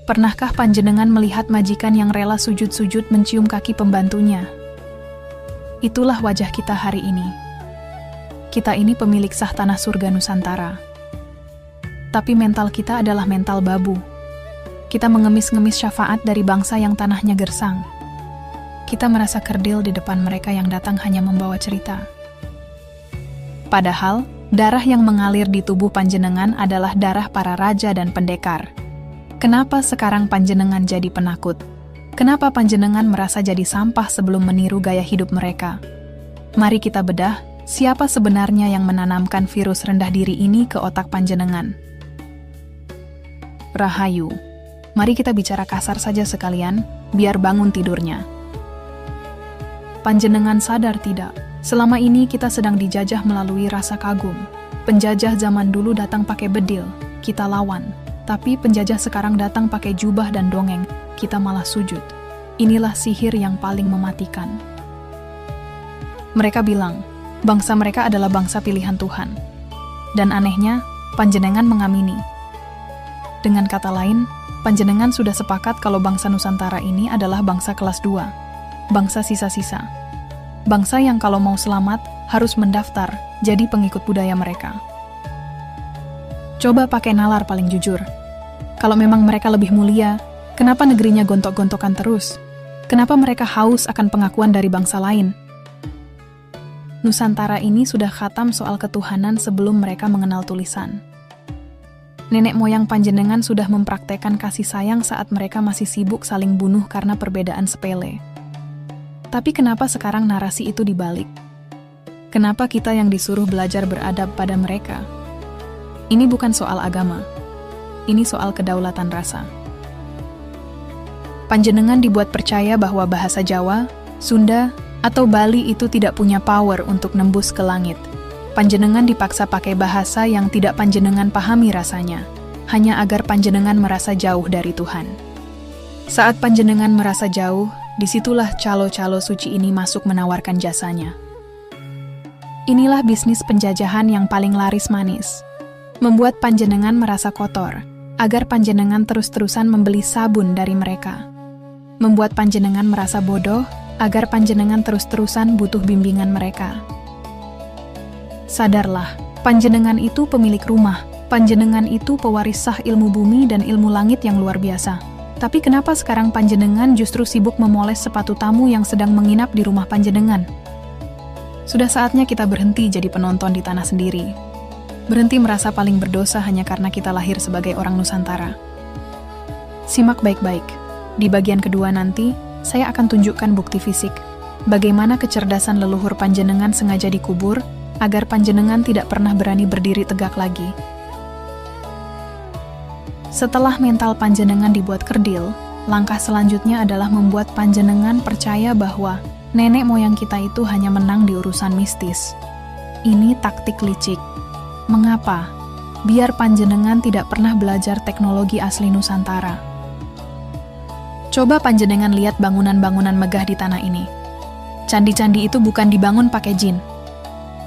Pernahkah panjenengan melihat majikan yang rela sujud-sujud mencium kaki pembantunya? Itulah wajah kita hari ini. Kita ini pemilik sah tanah surga Nusantara. Tapi mental kita adalah mental babu. Kita mengemis-ngemis syafaat dari bangsa yang tanahnya gersang. Kita merasa kerdil di depan mereka yang datang hanya membawa cerita. Padahal, darah yang mengalir di tubuh panjenengan adalah darah para raja dan pendekar. Kenapa sekarang panjenengan jadi penakut? Kenapa panjenengan merasa jadi sampah sebelum meniru gaya hidup mereka? Mari kita bedah, siapa sebenarnya yang menanamkan virus rendah diri ini ke otak panjenengan? Rahayu. Mari kita bicara kasar saja sekalian, biar bangun tidurnya. Panjenengan sadar tidak? Selama ini kita sedang dijajah melalui rasa kagum. Penjajah zaman dulu datang pakai bedil, kita lawan. Tapi penjajah sekarang datang pakai jubah dan dongeng, kita malah sujud. Inilah sihir yang paling mematikan. Mereka bilang, bangsa mereka adalah bangsa pilihan Tuhan. Dan anehnya, panjenengan mengamini. Dengan kata lain, panjenengan sudah sepakat kalau bangsa Nusantara ini adalah bangsa kelas 2. Bangsa sisa-sisa. Bangsa yang kalau mau selamat, harus mendaftar, jadi pengikut budaya mereka. Coba pakai nalar paling jujur. Kalau memang mereka lebih mulia, kenapa negerinya gontok-gontokan terus? Kenapa mereka haus akan pengakuan dari bangsa lain? Nusantara ini sudah khatam soal ketuhanan sebelum mereka mengenal tulisan. Nenek moyang panjenengan sudah mempraktekkan kasih sayang saat mereka masih sibuk saling bunuh karena perbedaan sepele. Tapi kenapa sekarang narasi itu dibalik? Kenapa kita yang disuruh belajar beradab pada mereka? Ini bukan soal agama. Ini soal kedaulatan rasa. Panjenengan dibuat percaya bahwa bahasa Jawa, Sunda, atau Bali itu tidak punya power untuk nembus ke langit. Panjenengan dipaksa pakai bahasa yang tidak panjenengan pahami rasanya, hanya agar panjenengan merasa jauh dari Tuhan. Saat panjenengan merasa jauh, disitulah calo-calo suci ini masuk menawarkan jasanya. Inilah bisnis penjajahan yang paling laris manis. Membuat panjenengan merasa kotor, agar panjenengan terus-terusan membeli sabun dari mereka. Membuat panjenengan merasa bodoh, agar panjenengan terus-terusan butuh bimbingan mereka. Sadarlah, panjenengan itu pemilik rumah, panjenengan itu pewaris sah ilmu bumi dan ilmu langit yang luar biasa. Tapi kenapa sekarang panjenengan justru sibuk memoles sepatu tamu yang sedang menginap di rumah panjenengan? Sudah saatnya kita berhenti jadi penonton di tanah sendiri. Berhenti merasa paling berdosa hanya karena kita lahir sebagai orang Nusantara. Simak baik-baik. Di bagian kedua nanti, saya akan tunjukkan bukti fisik. Bagaimana kecerdasan leluhur panjenengan sengaja dikubur, agar panjenengan tidak pernah berani berdiri tegak lagi. Setelah mental panjenengan dibuat kerdil, langkah selanjutnya adalah membuat panjenengan percaya bahwa nenek moyang kita itu hanya menang di urusan mistis. Ini taktik licik. Mengapa? Biar panjenengan tidak pernah belajar teknologi asli Nusantara. Coba panjenengan lihat bangunan-bangunan megah di tanah ini. Candi-candi itu bukan dibangun pakai jin.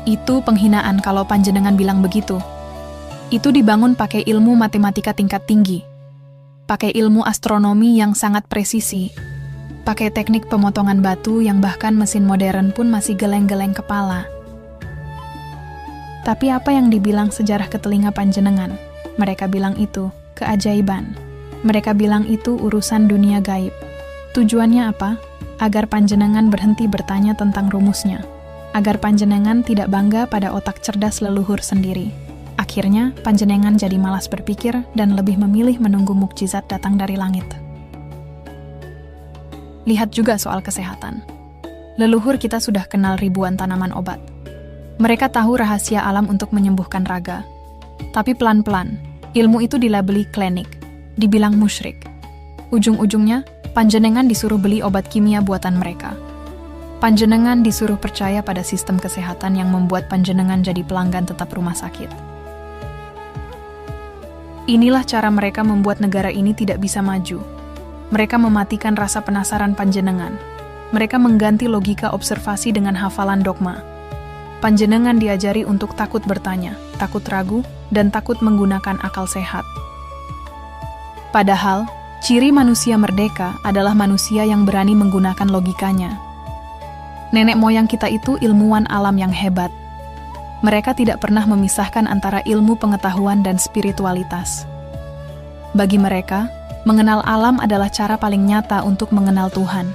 Itu penghinaan kalau panjenengan bilang begitu. Itu dibangun pakai ilmu matematika tingkat tinggi. Pakai ilmu astronomi yang sangat presisi. Pakai teknik pemotongan batu yang bahkan mesin modern pun masih geleng-geleng kepala. Tapi apa yang dibilang sejarah ke telinga panjenengan? Mereka bilang itu keajaiban. Mereka bilang itu urusan dunia gaib. Tujuannya apa? Agar panjenengan berhenti bertanya tentang rumusnya. Agar panjenengan tidak bangga pada otak cerdas leluhur sendiri. Akhirnya, panjenengan jadi malas berpikir dan lebih memilih menunggu mukjizat datang dari langit. Lihat juga soal kesehatan. Leluhur kita sudah kenal ribuan tanaman obat. Mereka tahu rahasia alam untuk menyembuhkan raga. Tapi pelan-pelan, ilmu itu dilabeli klinik, dibilang musyrik. Ujung-ujungnya, panjenengan disuruh beli obat kimia buatan mereka. Panjenengan disuruh percaya pada sistem kesehatan yang membuat panjenengan jadi pelanggan tetap rumah sakit. Inilah cara mereka membuat negara ini tidak bisa maju. Mereka mematikan rasa penasaran panjenengan. Mereka mengganti logika observasi dengan hafalan dogma. Panjenengan diajari untuk takut bertanya, takut ragu, dan takut menggunakan akal sehat. Padahal, Ciri manusia merdeka adalah manusia yang berani menggunakan logikanya. Nenek moyang kita itu ilmuwan alam yang hebat. Mereka tidak pernah memisahkan antara ilmu pengetahuan dan spiritualitas. Bagi mereka, mengenal alam adalah cara paling nyata untuk mengenal Tuhan.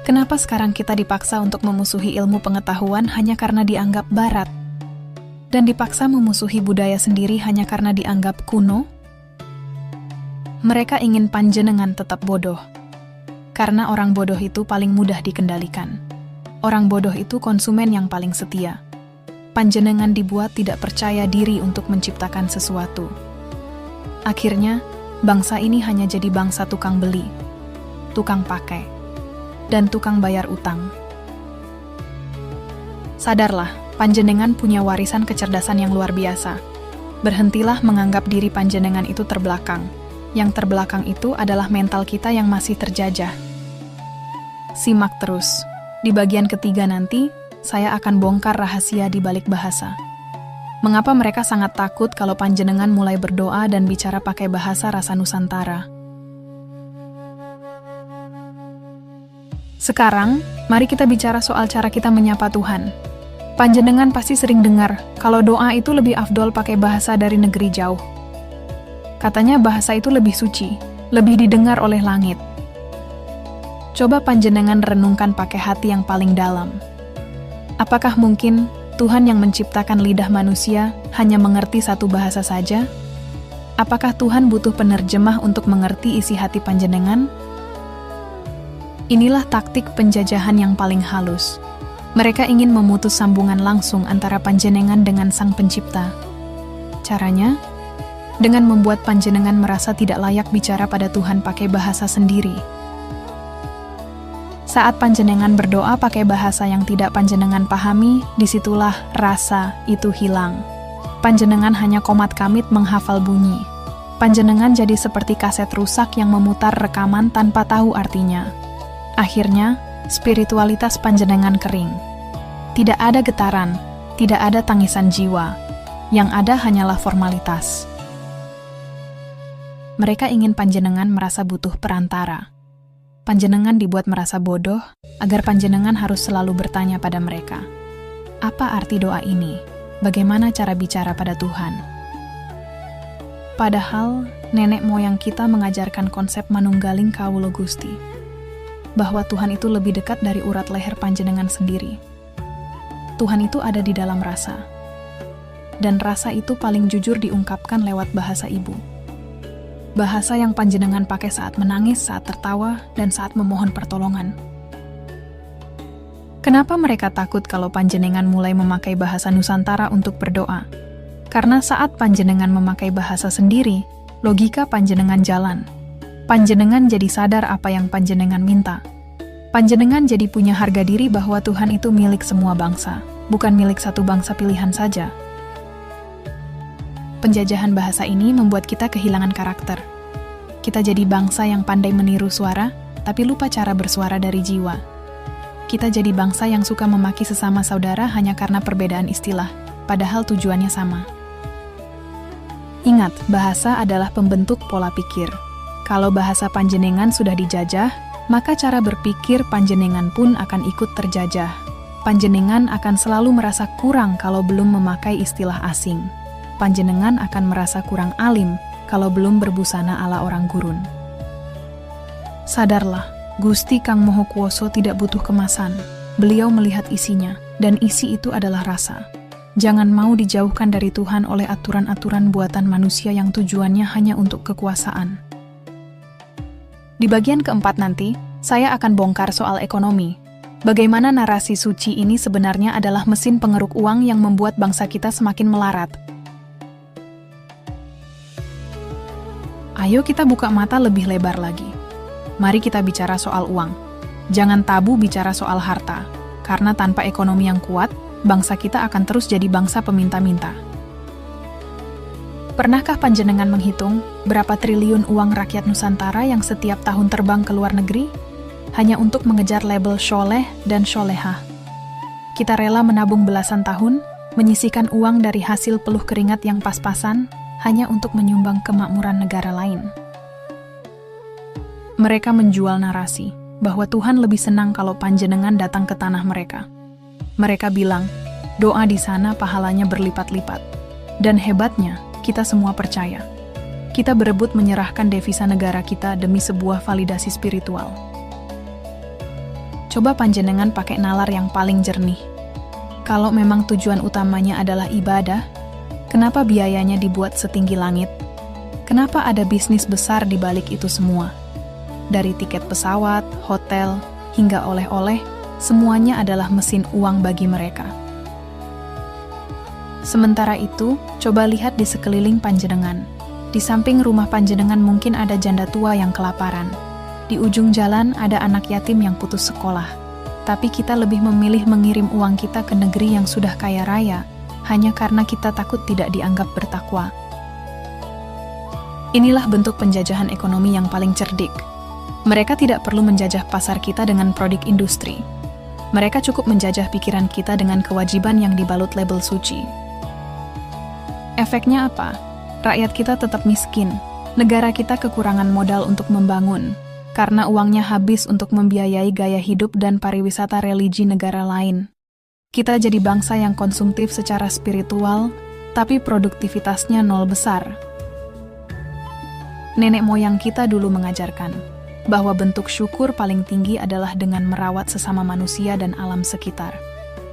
Kenapa sekarang kita dipaksa untuk memusuhi ilmu pengetahuan hanya karena dianggap barat? Dan dipaksa memusuhi budaya sendiri hanya karena dianggap kuno? Mereka ingin panjenengan tetap bodoh. Karena orang bodoh itu paling mudah dikendalikan. Orang bodoh itu konsumen yang paling setia. Panjenengan dibuat tidak percaya diri untuk menciptakan sesuatu. Akhirnya, bangsa ini hanya jadi bangsa tukang beli, tukang pakai, dan tukang bayar utang. Sadarlah, panjenengan punya warisan kecerdasan yang luar biasa. Berhentilah menganggap diri panjenengan itu terbelakang. Yang terbelakang itu adalah mental kita yang masih terjajah. Simak terus. Di bagian ketiga nanti, saya akan bongkar rahasia di balik bahasa. Mengapa mereka sangat takut kalau panjenengan mulai berdoa dan bicara pakai bahasa rasa Nusantara? Sekarang, mari kita bicara soal cara kita menyapa Tuhan. Panjenengan pasti sering dengar kalau doa itu lebih afdol pakai bahasa dari negeri jauh. Katanya bahasa itu lebih suci, lebih didengar oleh langit. Coba panjenengan renungkan pakai hati yang paling dalam. Apakah mungkin Tuhan yang menciptakan lidah manusia hanya mengerti satu bahasa saja? Apakah Tuhan butuh penerjemah untuk mengerti isi hati panjenengan? Inilah taktik penjajahan yang paling halus. Mereka ingin memutus sambungan langsung antara panjenengan dengan Sang Pencipta. Caranya, dengan membuat panjenengan merasa tidak layak bicara pada Tuhan pakai bahasa sendiri. Saat panjenengan berdoa pakai bahasa yang tidak panjenengan pahami, disitulah rasa itu hilang. Panjenengan hanya komat kamit menghafal bunyi. Panjenengan jadi seperti kaset rusak yang memutar rekaman tanpa tahu artinya. Akhirnya, spiritualitas panjenengan kering. Tidak ada getaran, tidak ada tangisan jiwa. Yang ada hanyalah formalitas. Mereka ingin panjenengan merasa butuh perantara. Panjenengan dibuat merasa bodoh agar panjenengan harus selalu bertanya pada mereka, apa arti doa ini? Bagaimana cara bicara pada Tuhan? Padahal, nenek moyang kita mengajarkan konsep manunggaling kawula Gusti, bahwa Tuhan itu lebih dekat dari urat leher panjenengan sendiri. Tuhan itu ada di dalam rasa, dan rasa itu paling jujur diungkapkan lewat bahasa ibu. Bahasa yang panjenengan pakai saat menangis, saat tertawa, dan saat memohon pertolongan. Kenapa mereka takut kalau panjenengan mulai memakai bahasa Nusantara untuk berdoa? Karena saat panjenengan memakai bahasa sendiri, logika panjenengan jalan. Panjenengan jadi sadar apa yang panjenengan minta. Panjenengan jadi punya harga diri bahwa Tuhan itu milik semua bangsa, bukan milik satu bangsa pilihan saja. Penjajahan bahasa ini membuat kita kehilangan karakter. Kita jadi bangsa yang pandai meniru suara, tapi lupa cara bersuara dari jiwa. Kita jadi bangsa yang suka memaki sesama saudara hanya karena perbedaan istilah, padahal tujuannya sama. Ingat, bahasa adalah pembentuk pola pikir. Kalau bahasa panjenengan sudah dijajah, maka cara berpikir panjenengan pun akan ikut terjajah. Panjenengan akan selalu merasa kurang kalau belum memakai istilah asing. Panjenengan akan merasa kurang alim kalau belum berbusana ala orang gurun. Sadarlah, Gusti Kang Moho Kuwoso tidak butuh kemasan. Beliau melihat isinya, dan isi itu adalah rasa. Jangan mau dijauhkan dari Tuhan oleh aturan-aturan buatan manusia yang tujuannya hanya untuk kekuasaan. Di bagian keempat nanti, saya akan bongkar soal ekonomi. Bagaimana narasi suci ini sebenarnya adalah mesin pengeruk uang yang membuat bangsa kita semakin melarat. Ayo kita buka mata lebih lebar lagi. Mari kita bicara soal uang. Jangan tabu bicara soal harta, karena tanpa ekonomi yang kuat, bangsa kita akan terus jadi bangsa peminta-minta. Pernahkah panjenengan menghitung berapa triliun uang rakyat Nusantara yang setiap tahun terbang ke luar negeri? Hanya untuk mengejar label sholeh dan sholehah. Kita rela menabung belasan tahun, menyisihkan uang dari hasil peluh keringat yang pas-pasan, hanya untuk menyumbang kemakmuran negara lain. Mereka menjual narasi bahwa Tuhan lebih senang kalau panjenengan datang ke tanah mereka. Mereka bilang, doa di sana pahalanya berlipat-lipat. Dan hebatnya, kita semua percaya. Kita berebut menyerahkan devisa negara kita demi sebuah validasi spiritual. Coba panjenengan pakai nalar yang paling jernih. Kalau memang tujuan utamanya adalah ibadah, kenapa biayanya dibuat setinggi langit? Kenapa ada bisnis besar di balik itu semua? Dari tiket pesawat, hotel, hingga oleh-oleh, semuanya adalah mesin uang bagi mereka. Sementara itu, coba lihat di sekeliling panjenengan. Di samping rumah panjenengan mungkin ada janda tua yang kelaparan. Di ujung jalan ada anak yatim yang putus sekolah. Tapi kita lebih memilih mengirim uang kita ke negeri yang sudah kaya raya, hanya karena kita takut tidak dianggap bertakwa. Inilah bentuk penjajahan ekonomi yang paling cerdik. Mereka tidak perlu menjajah pasar kita dengan produk industri. Mereka cukup menjajah pikiran kita dengan kewajiban yang dibalut label suci. Efeknya apa? Rakyat kita tetap miskin. Negara kita kekurangan modal untuk membangun, karena uangnya habis untuk membiayai gaya hidup dan pariwisata religi negara lain. Kita jadi bangsa yang konsumtif secara spiritual, tapi produktivitasnya nol besar. Nenek moyang kita dulu mengajarkan bahwa bentuk syukur paling tinggi adalah dengan merawat sesama manusia dan alam sekitar.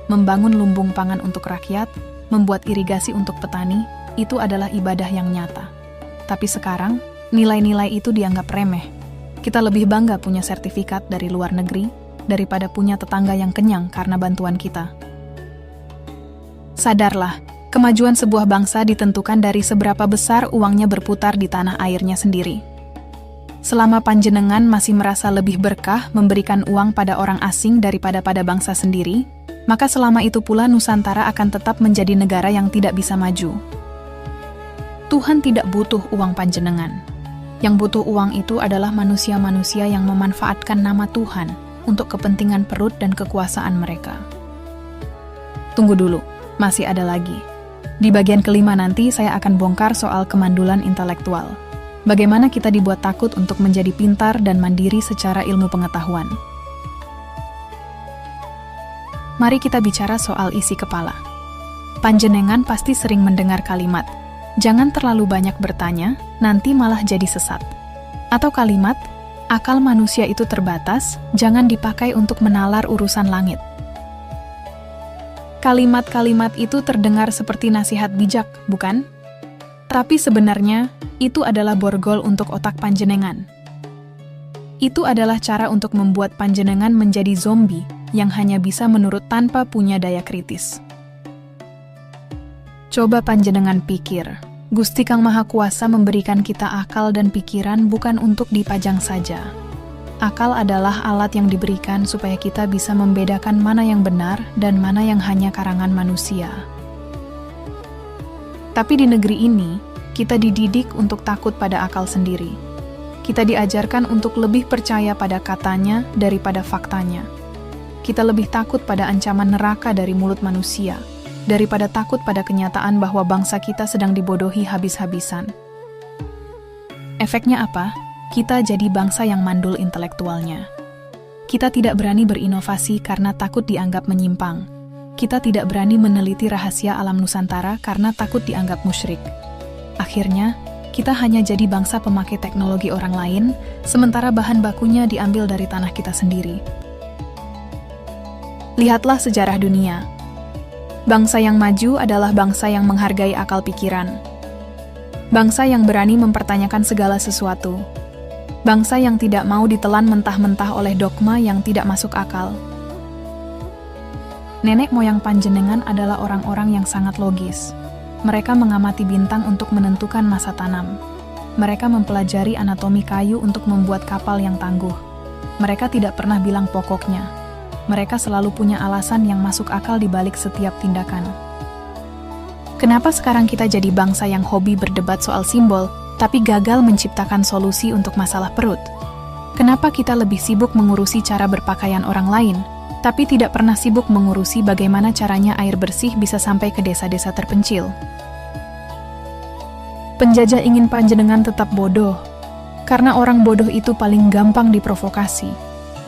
Membangun lumbung pangan untuk rakyat, membuat irigasi untuk petani, itu adalah ibadah yang nyata. Tapi sekarang, nilai-nilai itu dianggap remeh. Kita lebih bangga punya sertifikat dari luar negeri daripada punya tetangga yang kenyang karena bantuan kita. Sadarlah, kemajuan sebuah bangsa ditentukan dari seberapa besar uangnya berputar di tanah airnya sendiri. Selama panjenengan masih merasa lebih berkah memberikan uang pada orang asing daripada pada bangsa sendiri, maka selama itu pula Nusantara akan tetap menjadi negara yang tidak bisa maju. Tuhan tidak butuh uang panjenengan. Yang butuh uang itu adalah manusia-manusia yang memanfaatkan nama Tuhan untuk kepentingan perut dan kekuasaan mereka. Tunggu dulu, masih ada lagi. Di bagian kelima nanti saya akan bongkar soal kemandulan intelektual. Bagaimana kita dibuat takut untuk menjadi pintar dan mandiri secara ilmu pengetahuan. Mari kita bicara soal isi kepala. Panjenengan pasti sering mendengar kalimat, jangan terlalu banyak bertanya, nanti malah jadi sesat. Atau kalimat, akal manusia itu terbatas, jangan dipakai untuk menalar urusan langit. Kalimat-kalimat itu terdengar seperti nasihat bijak, bukan? Tapi sebenarnya, itu adalah borgol untuk otak panjenengan. Itu adalah cara untuk membuat panjenengan menjadi zombie yang hanya bisa menurut tanpa punya daya kritis. Coba panjenengan pikir, Gusti Kang Maha Kuasa memberikan kita akal dan pikiran bukan untuk dipajang saja. Akal adalah alat yang diberikan supaya kita bisa membedakan mana yang benar dan mana yang hanya karangan manusia. Tapi di negeri ini, kita dididik untuk takut pada akal sendiri. Kita diajarkan untuk lebih percaya pada katanya daripada faktanya. Kita lebih takut pada ancaman neraka dari mulut manusia, daripada takut pada kenyataan bahwa bangsa kita sedang dibodohi habis-habisan. Efeknya apa? Kita jadi bangsa yang mandul intelektualnya. Kita tidak berani berinovasi karena takut dianggap menyimpang. Kita tidak berani meneliti rahasia alam Nusantara karena takut dianggap musyrik. Akhirnya, kita hanya jadi bangsa pemakai teknologi orang lain, sementara bahan bakunya diambil dari tanah kita sendiri. Lihatlah sejarah dunia. Bangsa yang maju adalah bangsa yang menghargai akal pikiran. Bangsa yang berani mempertanyakan segala sesuatu. Bangsa yang tidak mau ditelan mentah-mentah oleh dogma yang tidak masuk akal. Nenek moyang panjenengan adalah orang-orang yang sangat logis. Mereka mengamati bintang untuk menentukan masa tanam. Mereka mempelajari anatomi kayu untuk membuat kapal yang tangguh. Mereka tidak pernah bilang pokoknya. Mereka selalu punya alasan yang masuk akal di balik setiap tindakan. Kenapa sekarang kita jadi bangsa yang hobi berdebat soal simbol, tapi gagal menciptakan solusi untuk masalah perut? Kenapa kita lebih sibuk mengurusi cara berpakaian orang lain, tapi tidak pernah sibuk mengurusi bagaimana caranya air bersih bisa sampai ke desa-desa terpencil? Penjajah ingin panjenengan tetap bodoh, Karena orang bodoh itu paling gampang diprovokasi.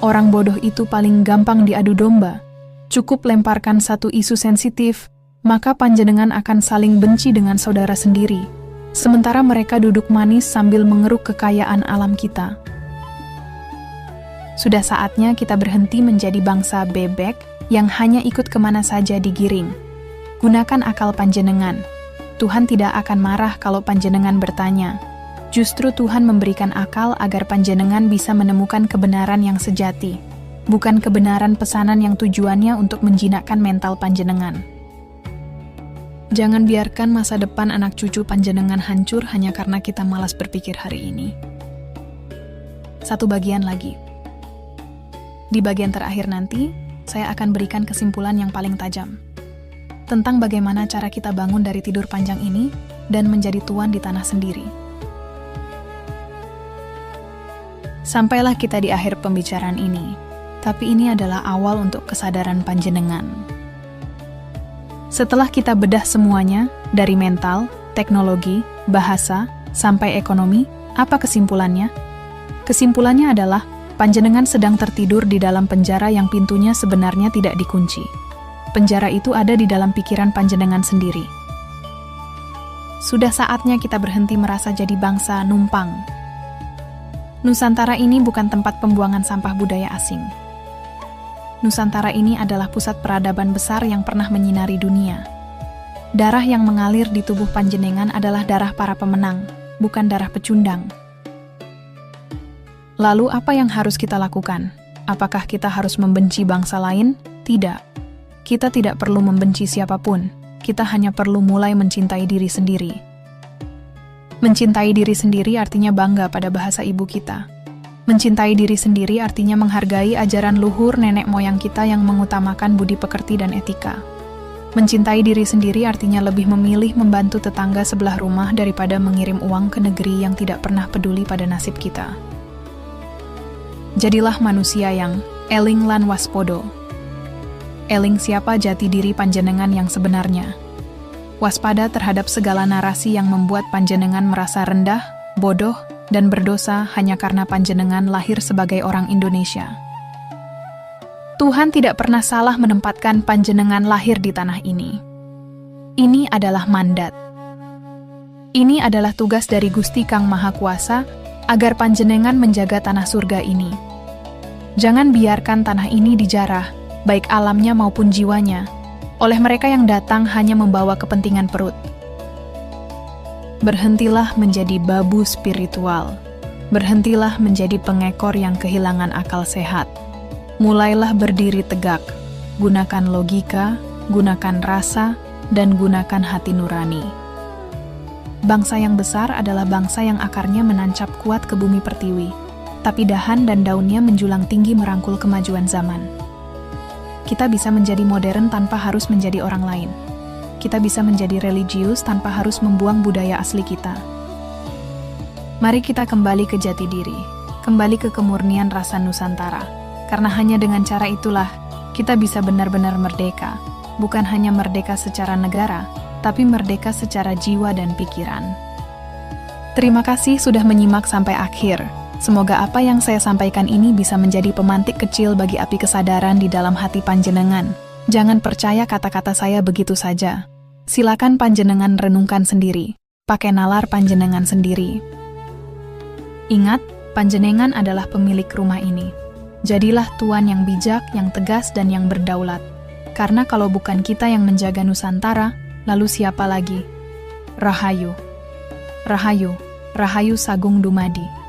Orang bodoh itu paling gampang diadu domba. Cukup lemparkan satu isu sensitif, maka panjenengan akan saling benci dengan saudara sendiri. Sementara mereka duduk manis sambil mengeruk kekayaan alam kita. Sudah saatnya kita berhenti menjadi bangsa bebek yang hanya ikut kemana saja digiring. Gunakan akal panjenengan. Tuhan tidak akan marah kalau panjenengan bertanya. Justru Tuhan memberikan akal agar panjenengan bisa menemukan kebenaran yang sejati, bukan kebenaran pesanan yang tujuannya untuk menjinakkan mental panjenengan. Jangan biarkan masa depan anak cucu panjenengan hancur hanya karena kita malas berpikir hari ini. Satu bagian lagi. Di bagian terakhir nanti, saya akan berikan kesimpulan yang paling tajam tentang bagaimana cara kita bangun dari tidur panjang ini dan menjadi tuan di tanah sendiri. Sampailah kita di akhir pembicaraan ini, tapi ini adalah awal untuk kesadaran panjenengan. Setelah kita bedah semuanya, dari mental, teknologi, bahasa, sampai ekonomi, apa kesimpulannya? Kesimpulannya adalah, panjenengan sedang tertidur di dalam penjara yang pintunya sebenarnya tidak dikunci. Penjara itu ada di dalam pikiran panjenengan sendiri. Sudah saatnya kita berhenti merasa jadi bangsa numpang. Nusantara ini bukan tempat pembuangan sampah budaya asing. Nusantara ini adalah pusat peradaban besar yang pernah menyinari dunia. Darah yang mengalir di tubuh panjenengan adalah darah para pemenang, bukan darah pecundang. Lalu apa yang harus kita lakukan? Apakah kita harus membenci bangsa lain? Tidak. Kita tidak perlu membenci siapapun. Kita hanya perlu mulai mencintai diri sendiri. Mencintai diri sendiri artinya bangga pada bahasa ibu kita. Mencintai diri sendiri artinya menghargai ajaran luhur nenek moyang kita yang mengutamakan budi pekerti dan etika. Mencintai diri sendiri artinya lebih memilih membantu tetangga sebelah rumah daripada mengirim uang ke negeri yang tidak pernah peduli pada nasib kita. Jadilah manusia yang eling lan waspodo. Eling siapa jati diri panjenengan yang sebenarnya. Waspada terhadap segala narasi yang membuat panjenengan merasa rendah, bodoh, dan berdosa hanya karena panjenengan lahir sebagai orang Indonesia. Tuhan tidak pernah salah menempatkan panjenengan lahir di tanah ini. Ini adalah mandat. Ini adalah tugas dari Gusti Kang Maha Kuasa agar panjenengan menjaga tanah surga ini. Jangan biarkan tanah ini dijarah, baik alamnya maupun jiwanya, oleh mereka yang datang hanya membawa kepentingan perut. Berhentilah menjadi babu spiritual. Berhentilah menjadi pengekor yang kehilangan akal sehat. Mulailah berdiri tegak. Gunakan logika, gunakan rasa, dan gunakan hati nurani. Bangsa yang besar adalah bangsa yang akarnya menancap kuat ke bumi pertiwi, tapi dahan dan daunnya menjulang tinggi merangkul kemajuan zaman. Kita bisa menjadi modern tanpa harus menjadi orang lain. Kita bisa menjadi religius tanpa harus membuang budaya asli kita. Mari kita kembali ke jati diri, kembali ke kemurnian rasa Nusantara. Karena hanya dengan cara itulah, kita bisa benar-benar merdeka. Bukan hanya merdeka secara negara, tapi merdeka secara jiwa dan pikiran. Terima kasih sudah menyimak sampai akhir. Semoga apa yang saya sampaikan ini bisa menjadi pemantik kecil bagi api kesadaran di dalam hati panjenengan. Jangan percaya kata-kata saya begitu saja. Silakan panjenengan renungkan sendiri. Pakai nalar panjenengan sendiri. Ingat, panjenengan adalah pemilik rumah ini. Jadilah tuan yang bijak, yang tegas, dan yang berdaulat. Karena kalau bukan kita yang menjaga Nusantara, lalu siapa lagi? Rahayu. Rahayu. Rahayu Sagung Dumadi.